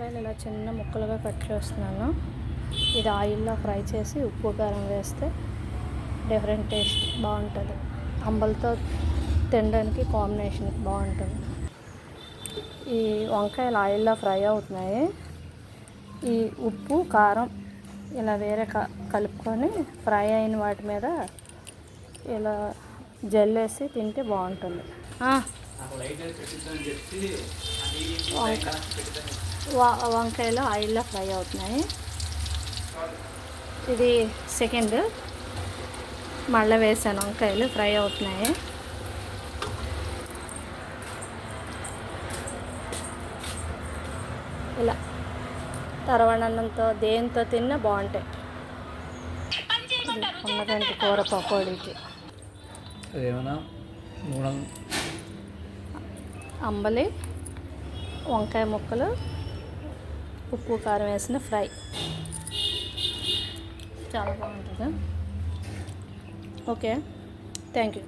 వంకాయలు ఇలా చిన్న ముక్కలుగా కట్ చేస్తున్నాను. ఇది ఆయిల్లో ఫ్రై చేసి ఉప్పు కారం వేస్తే డిఫరెంట్ టేస్ట్ బాగుంటుంది. అంబలతో తినడానికి కాంబినేషన్ బాగుంటుంది. ఈ వంకాయలు ఆయిల్లో ఫ్రై అవుతున్నాయి. ఈ ఉప్పు కారం ఇలా వేరే కలుపుకొని ఫ్రై అయిన వాటి మీద ఇలా జల్లేసి తింటే బాగుంటుంది. వంకాయలు ఆయిల్లో ఫ్రై అవుతున్నాయి. ఇది సెకండ్ మళ్ళీ వేసాను. వంకాయలు ఫ్రై అవుతున్నాయి. ఇలా తరవణన్నంతో దేంతో తిన్నా బాగుంటాయి. ఉన్నదంటే కూర పకోడీకి అంబలి, వంకాయ ముక్కలు, ఉప్పు కారం వేసిన ఫ్రై చాలా బాగుంటుంది. Okay, thank you.